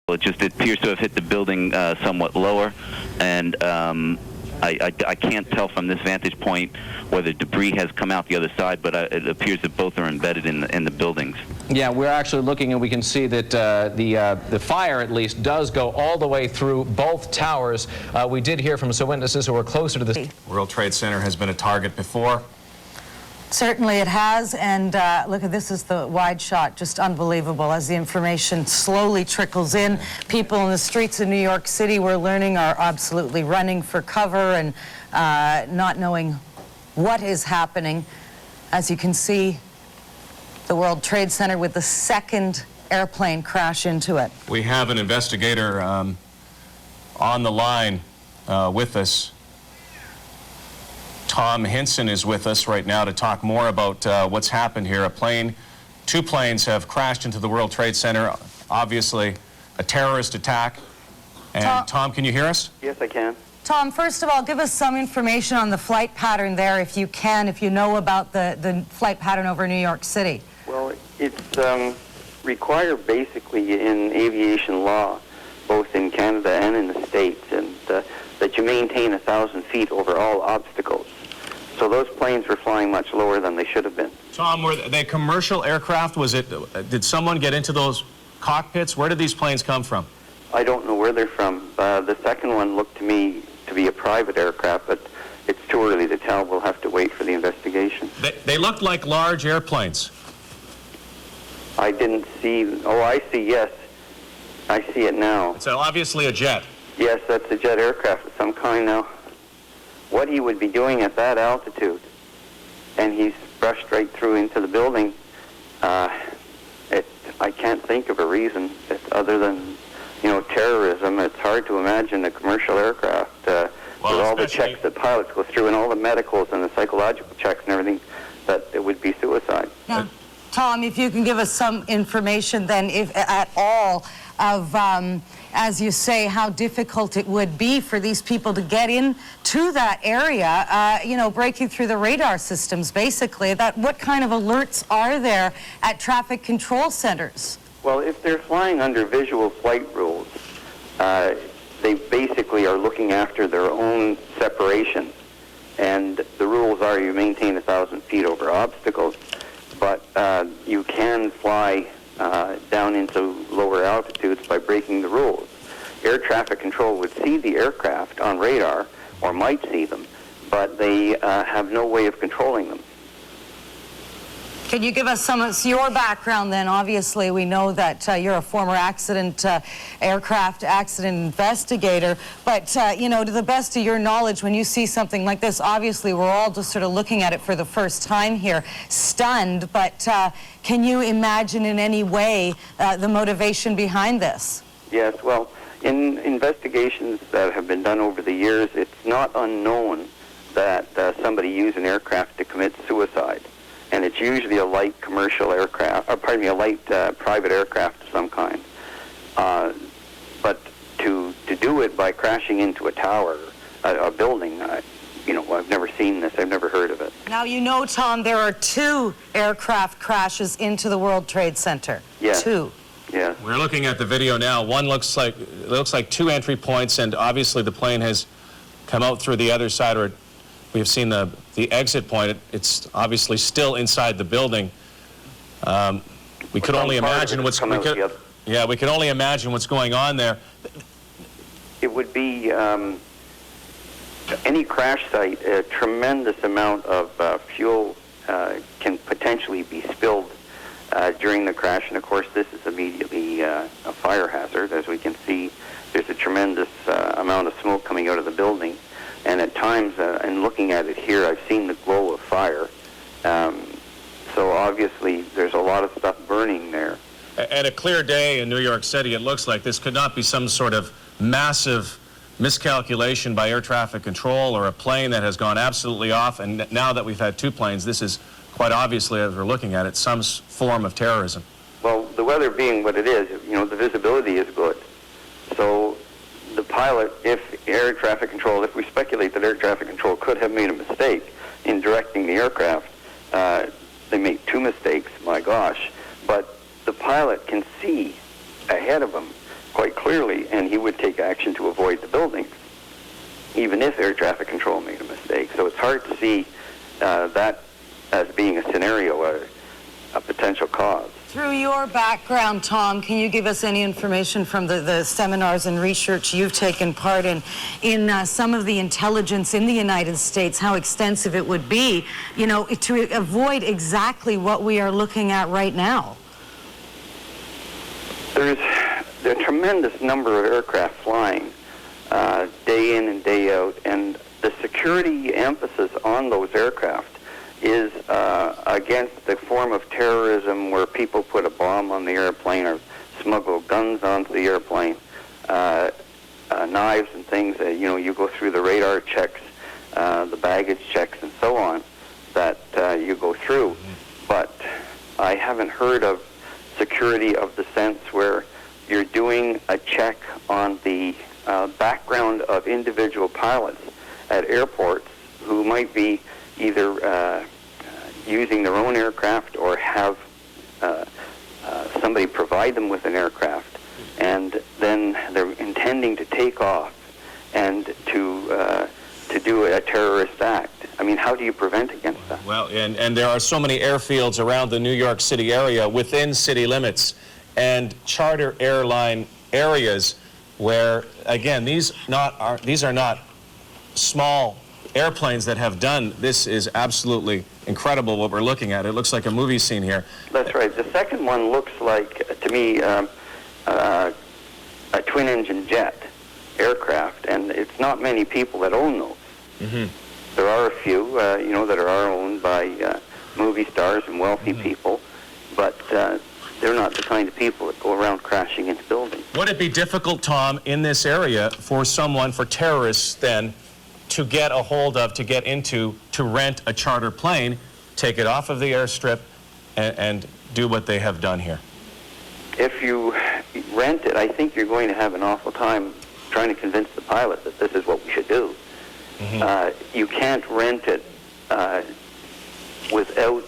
It appears to have hit the building somewhat lower, and I can't tell from this vantage point whether debris has come out the other side, but it appears that both are embedded in the buildings. Yeah, we're actually looking, and we can see that the fire, at least, does go all the way through both towers. We did hear from some witnesses who were closer to this. World Trade Center has been a target before. Certainly it has, and look at this is the wide shot, just unbelievable as the information slowly trickles in. People in the streets of New York City, we're learning, are absolutely running for cover and not knowing what is happening. As you can see, the World Trade Center with the second airplane crash into it. We have an investigator on the line with us. Tom Hinson is with us right now to talk more about what's happened here. Two planes have crashed into the World Trade Center, obviously a terrorist attack. And Tom, can you hear us? Yes, I can. Tom, first of all, give us some information on the flight pattern there, if you can, if you know about the flight pattern over New York City. Well, it's required basically in aviation law, both in Canada and in the States, and that you maintain 1,000 feet over all obstacles. So those planes were flying much lower than they should have been. Tom, were they commercial aircraft? Did someone get into those cockpits? Where did these planes come from? I don't know where they're from. The second one looked to me to be a private aircraft, but it's too early to tell. We'll have to wait for the investigation. They looked like large airplanes. I didn't see. Oh, I see, yes. I see it now. It's obviously a jet. Yes, that's a jet aircraft of some kind now. What he would be doing at that altitude, and he's brushed right through into the building, I can't think of a reason other than, terrorism. It's hard to imagine a commercial aircraft with all the checks that pilots go through and all the medicals and the psychological checks and everything, that it would be suicide. Now, Tom, if you can give us some information then, if at all, of, as you say, how difficult it would be for these people to get into that area, breaking through the radar systems, basically. What kind of alerts are there at traffic control centers? Well, if they're flying under visual flight rules, they basically are looking after their own separation. And the rules are you maintain 1,000 feet over obstacles, but you can fly down into lower altitudes by breaking the rules. Air traffic control would see the aircraft on radar, or might see them, but they have no way of controlling them. Can you give us some of your background then? Obviously, we know that you're a former aircraft accident investigator, but, to the best of your knowledge, when you see something like this, obviously we're all just sort of looking at it for the first time here, stunned, but can you imagine in any way the motivation behind this? Yes, well, in investigations that have been done over the years, it's not unknown that somebody used an aircraft to commit suicide. And it's usually a light commercial aircraft, a light private aircraft of some kind. But to do it by crashing into a tower, a building, I've never seen this. I've never heard of it. Now, Tom, there are 2 aircraft crashes into the World Trade Center. Yes. 2. Yeah. We're looking at the video now. One looks like 2 entry points, and obviously the plane has come out through the other side, or we have seen the exit point. It's obviously still inside the building. We could only imagine we can only imagine what's going on there. It would be any crash site. A tremendous amount of fuel can potentially be spilled during the crash, and of course, this is immediately a fire hazard. As we can see, there's a tremendous amount of smoke coming out of the building. And at times, and looking at it here, I've seen the glow of fire. So obviously, there's a lot of stuff burning there. At a clear day in New York City, it looks like this could not be some sort of massive miscalculation by air traffic control or a plane that has gone absolutely off. And now that we've had 2 planes, this is quite obviously, as we're looking at it, some form of terrorism. Well, the weather being what it is, the visibility is good. So the pilot, if we speculate that air traffic control could have made a mistake in directing the aircraft, they made 2 mistakes, my gosh, but the pilot can see ahead of him quite clearly, and he would take action to avoid the building, even if air traffic control made a mistake. So it's hard to see that as being a scenario, a potential cause. Through your background, Tom, can you give us any information from the seminars and research you've taken part in some of the intelligence in the United States, how extensive it would be, you know, to avoid exactly what we are looking at right now? There's a tremendous number of aircraft flying day in and day out, and the security emphasis on those aircraft is against the form of terrorism where people put a bomb on the airplane or smuggle guns onto the airplane, knives and things. You know, you go through the radar checks, the baggage checks, and so on that you go through. But I haven't heard of security of the sense where you're doing a check on the background of individual pilots at airports who might be either using their own aircraft or have somebody provide them with an aircraft, and then they're intending to take off and to do a terrorist act. I mean, how do you prevent against that? Well, and there are so many airfields around the New York City area within city limits and charter airline areas where, again, these are not small airplanes that have done. This is absolutely incredible what we're looking at. It looks like a movie scene here. That's right. The second one looks like, to me, a twin-engine jet aircraft, and it's not many people that own those. Mm-hmm. There are a few, you know, that are owned by movie stars and wealthy people, but they're not the kind of people that go around crashing into buildings. Would it be difficult, Tom, in this area for terrorists then, to get a hold of, to get into, to rent a charter plane, take it off of the airstrip, and do what they have done here? If you rent it, I think you're going to have an awful time trying to convince the pilot that this is what we should do. Mm-hmm. You can't rent it without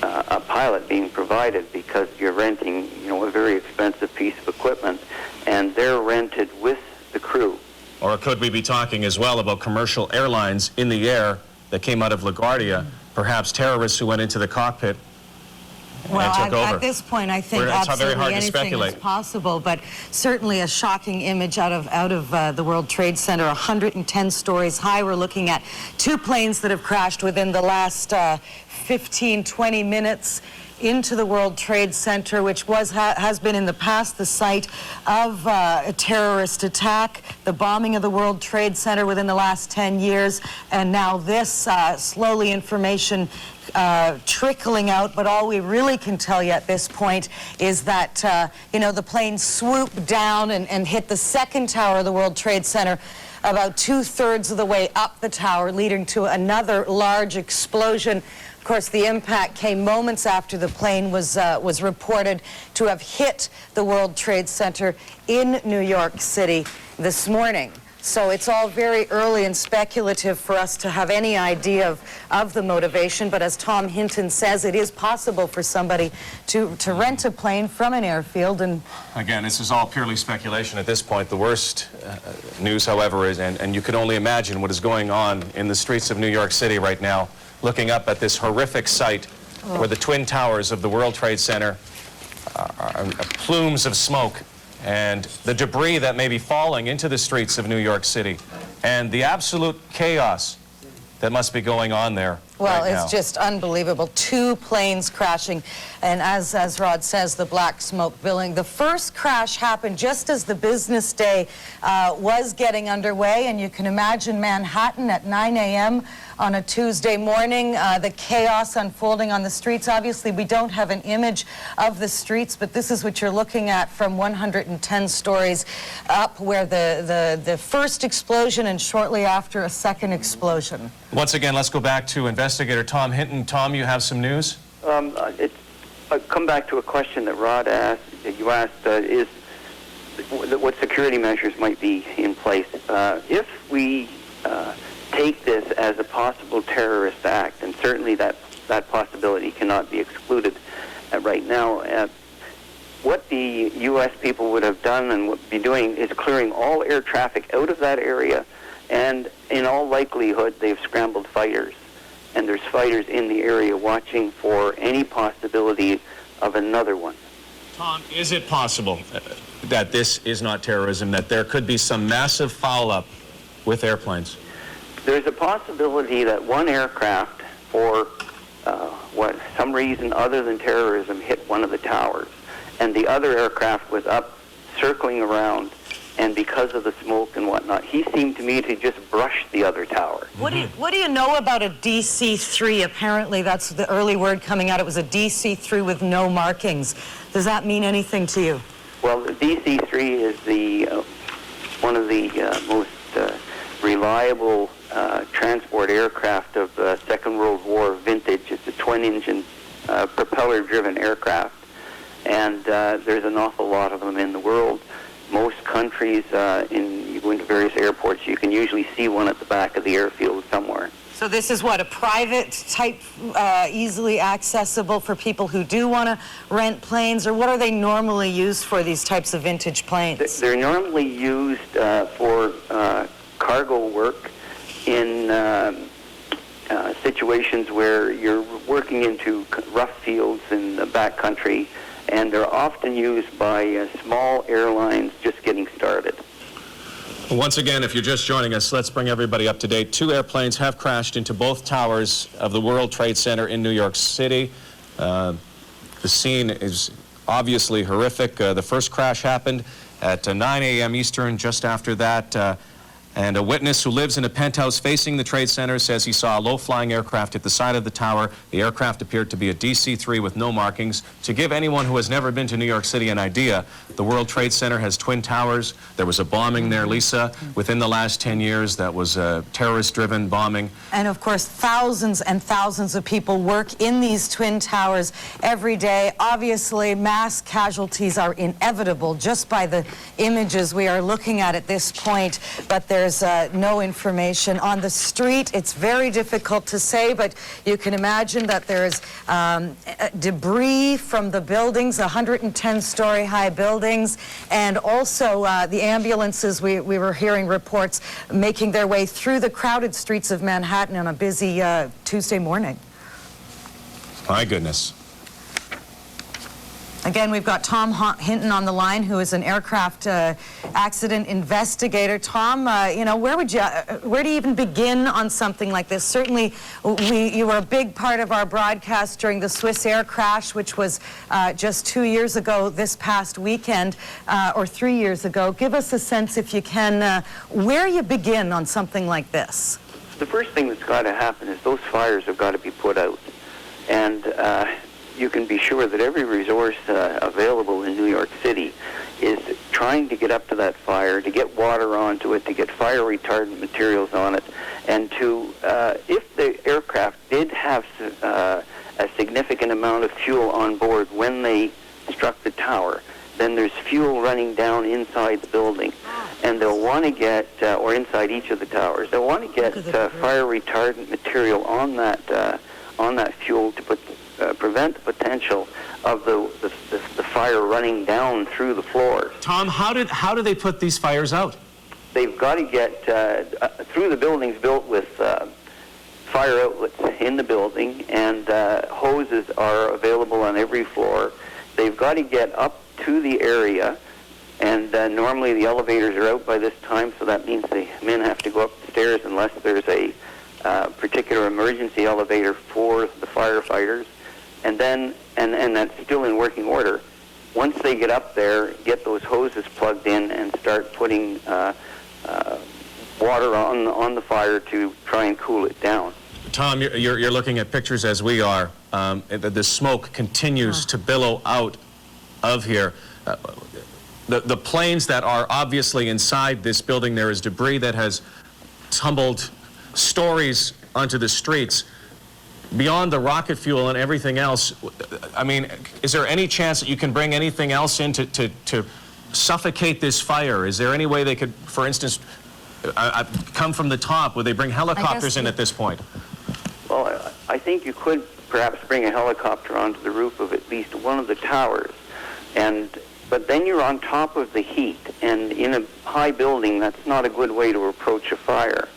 a pilot being provided, because you're renting, you know, a very expensive piece of equipment, and they're rented with the crew. Or could we be talking as well about commercial airlines in the air that came out of LaGuardia, perhaps terrorists who went into the cockpit and took over? At this point, I think It's very hard absolutely to anything speculate. is possible, but certainly a shocking image out of the World Trade Center, 110 stories high. We're looking at two planes that have crashed within the last 15, 20 minutes into the World Trade Center, which has been in the past the site of a terrorist attack, the bombing of the World Trade Center within the last 10 years, and now this slowly information trickling out. But all we really can tell you at this point is that, you know, the plane swooped down and hit the second tower of the World Trade Center about 2/3 of the way up the tower, leading to another large explosion. Of course, the impact came moments after the plane was reported to have hit the World Trade Center in New York City this morning. So it's all very early and speculative for us to have any idea of the motivation. But as Tom Hinton says, it is possible for somebody to rent a plane from an airfield. And again, this is all purely speculation at this point. The worst news, however, is, and you can only imagine what is going on in the streets of New York City right now, looking up at this horrific site where the twin towers of the World Trade Center are plumes of smoke, and the debris that may be falling into the streets of New York City, and the absolute chaos that must be going on there. Well, right now. it's just unbelievable. Two planes crashing, and as Rod says, the black smoke billowing. The first crash happened just as the business day was getting underway, and you can imagine Manhattan at 9 a.m. on a Tuesday morning, the chaos unfolding on the streets. Obviously, we don't have an image of the streets, but this is what you're looking at from 110 stories up, where the first explosion and shortly after a second explosion. Once again, let's go back to Investigator Tom Hinton. Tom, you have some news? Come back to a question that Rod asked. You asked is what security measures might be in place if we take this as a possible terrorist act, and certainly that possibility cannot be excluded right now. what the U.S. people would have done and would be doing is clearing all air traffic out of that area, and in all likelihood, they've scrambled fighters. And there's fighters in the area watching for any possibility of another one. Tom, is it possible that this is not terrorism, that there could be some massive foul-up with airplanes? There's a possibility that one aircraft, for some reason other than terrorism, hit one of the towers, and the other aircraft was up circling around, and because of the smoke and whatnot, he seemed to me to just brush the other tower. What do you know about a DC-3? Apparently, that's the early word coming out. It was a DC-3 with no markings. Does that mean anything to you? Well, the DC-3 is one of the most reliable transport aircraft of Second World War vintage. It's a twin-engine, propeller-driven aircraft, and there's an awful lot of them in the world. Most countries, you go into various airports, you can usually see one at the back of the airfield somewhere. So this is what, a private type, easily accessible for people who do want to rent planes, or what are they normally used for, these types of vintage planes? They're normally used for cargo work in situations where you're working into rough fields in the backcountry, and they're often used by small airlines just getting started. Once again, if you're just joining us, let's bring everybody up to date. 2 airplanes have crashed into both towers of the World Trade Center in New York City. The scene is obviously horrific. The first crash happened at 9 a.m. Eastern. Just after that, and a witness who lives in a penthouse facing the Trade Center says he saw a low-flying aircraft at the side of the tower. The aircraft appeared to be a DC-3 with no markings. To give anyone who has never been to New York City an idea, the World Trade Center has twin towers. There was a bombing there, Lisa, within the last 10 years. That was a terrorist-driven bombing. And of course, thousands and thousands of people work in these twin towers every day. Obviously, mass casualties are inevitable just by the images we are looking at this point, but there's no information on the street. It's very difficult to say, but you can imagine that there's debris from the buildings, 110-story high buildings, and also the ambulances, we were hearing reports, making their way through the crowded streets of Manhattan on a busy Tuesday morning. My goodness. Again, we've got Tom Hinton on the line, who is an aircraft accident investigator. Tom, you know, where do you even begin on something like this? Certainly, you were a big part of our broadcast during the Swiss Air crash, which was just 2 years ago this past weekend, or 3 years ago. Give us a sense, if you can, where you begin on something like this. The first thing that's got to happen is those fires have got to be put out. And you can be sure that every resource available in New York City is trying to get up to that fire, to get water onto it, to get fire retardant materials on it, and to, if the aircraft did have a significant amount of fuel on board when they struck the tower, then there's fuel running down inside the building, and they'll want to get, or inside each of the towers, they'll want to get fire retardant material on that fuel to prevent the potential of the fire running down through the floor. Tom, how do they put these fires out? They've got to get through the buildings built with fire outlets in the building, and hoses are available on every floor. They've got to get up to the area, and normally the elevators are out by this time, so that means the men have to go up the stairs unless there's a particular emergency elevator for the firefighters. And then, and that's still in working order. Once they get up there, get those hoses plugged in and start putting water on the fire to try and cool it down. Tom, you're looking at pictures as we are. The smoke continues to billow out of here. The planes that are obviously inside this building, there is debris that has tumbled stories onto the streets. Beyond the rocket fuel and everything else, I mean, is there any chance that you can bring anything else in to suffocate this fire? Is there any way they could, for instance, come from the top? Would they bring helicopters in at this point? Well, I think you could perhaps bring a helicopter onto the roof of at least one of the towers. But then you're on top of the heat, and in a high building, that's not a good way to approach a fire.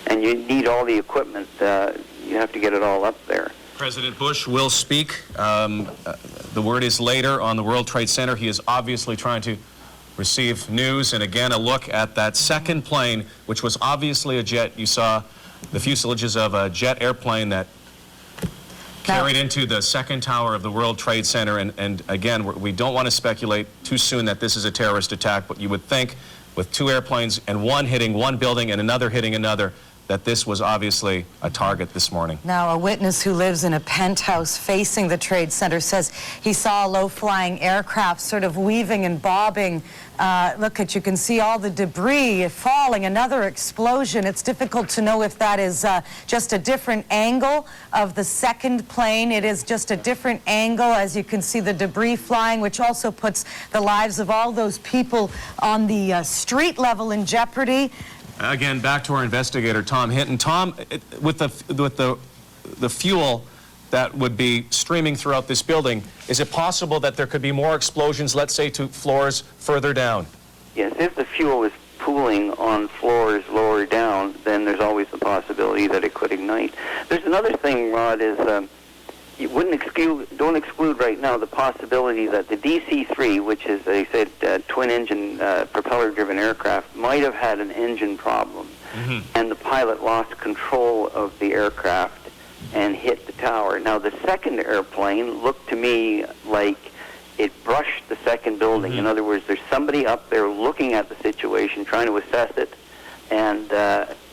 And you need all the equipment. You have to get it all up there. President Bush will speak. The word is later on the World Trade Center. He is obviously trying to receive news, and again, a look at that second plane, which was obviously a jet. You saw the fuselages of a jet airplane that carried into the second tower of the World Trade Center, and again, we don't want to speculate too soon that this is a terrorist attack, but you would think with two airplanes and one hitting one building and another hitting another, that this was obviously a target this morning. Now, a witness who lives in a penthouse facing the Trade Center says he saw a low-flying aircraft sort of weaving and bobbing. You can see all the debris falling, another explosion. It's difficult to know if that is just a different angle of the second plane. It is just a different angle, as you can see the debris flying, which also puts the lives of all those people on the street level in jeopardy. Again, back to our investigator, Tom Hinton. Tom, with the fuel that would be streaming throughout this building, is it possible that there could be more explosions, let's say, to floors further down? Yes, if the fuel is pooling on floors lower down, then there's always the possibility that it could ignite. There's another thing, Rod, is you don't exclude right now the possibility that the DC-3, which is, they said, twin-engine propeller-driven aircraft, might have had an engine problem, and the pilot lost control of the aircraft and hit the tower. Now, the second airplane looked to me like it brushed the second building. In other words, there's somebody up there looking at the situation, trying to assess it, and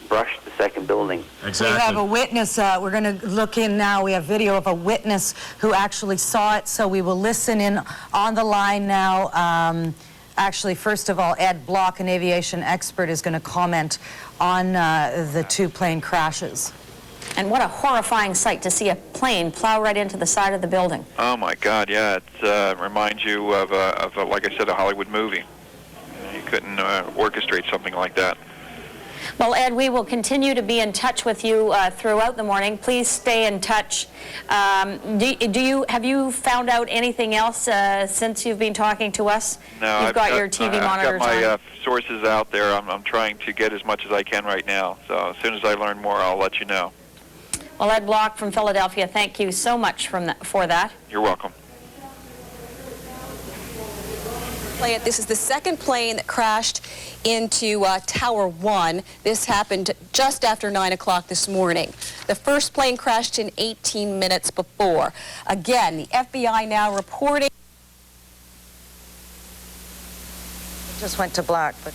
brushed the second building. Exactly. We have a witness. We're going to look in now. We have video of a witness who actually saw it, so we will listen in on the line now. Actually, first of all, Ed Block, an aviation expert, is going to comment on the two plane crashes. And what a horrifying sight to see a plane plow right into the side of the building. Oh my God, yeah, it reminds you of like I said, a Hollywood movie. You couldn't orchestrate something like that. Well, Ed, we will continue to be in touch with you throughout the morning. Please stay in touch. Have you found out anything else since you've been talking to us? No, You've got your TV monitors I've got my on. sources out there. I'm trying to get as much as I can right now. So as soon as I learn more, I'll let you know. Well, Ed Block from Philadelphia, thank you so much for that. You're welcome. This is the second plane that crashed into Tower 1. This happened just after 9 o'clock this morning. The first plane crashed in 18 minutes before. Again, the FBI now reporting. It just went to black, but...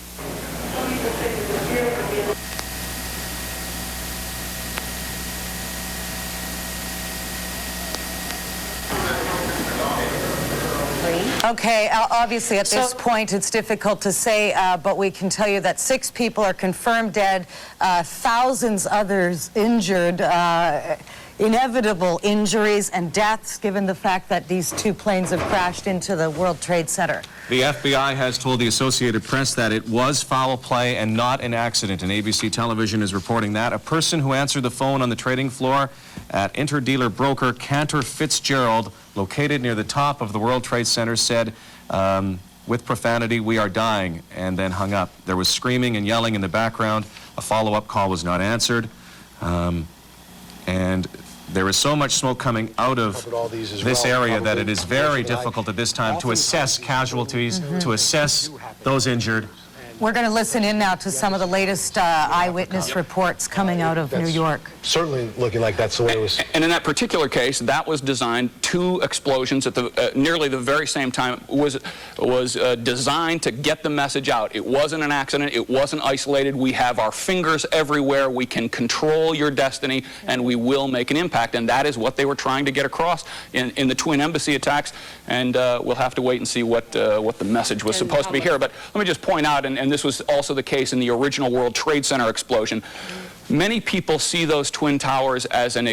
Okay, obviously at this point it's difficult to say, but we can tell you that 6 people are confirmed dead, thousands others injured, inevitable injuries and deaths given the fact that these two planes have crashed into the World Trade Center. The FBI has told the Associated Press that it was foul play and not an accident, and ABC television is reporting that. A person who answered the phone on the trading floor at interdealer broker Cantor Fitzgerald, located near the top of the World Trade Center, said, with profanity, "We are dying," and then hung up. There was screaming and yelling in the background. A follow-up call was not answered. And there is so much smoke coming out of this area that it is very difficult at this time to assess casualties, to assess those injured. We're going to listen in now to some of the latest eyewitness reports coming out of New York. Certainly looking like that's the way it was. And in that particular case, that was designed, 2 explosions at the nearly the very same time, was designed to get the message out. It wasn't an accident. It wasn't isolated. We have our fingers everywhere. We can control your destiny, and we will make an impact. And that is what they were trying to get across in the twin embassy attacks. And we'll have to wait and see what the message was supposed to be here. But let me just point out, and this was also the case in the original World Trade Center explosion, many people see those twin towers as an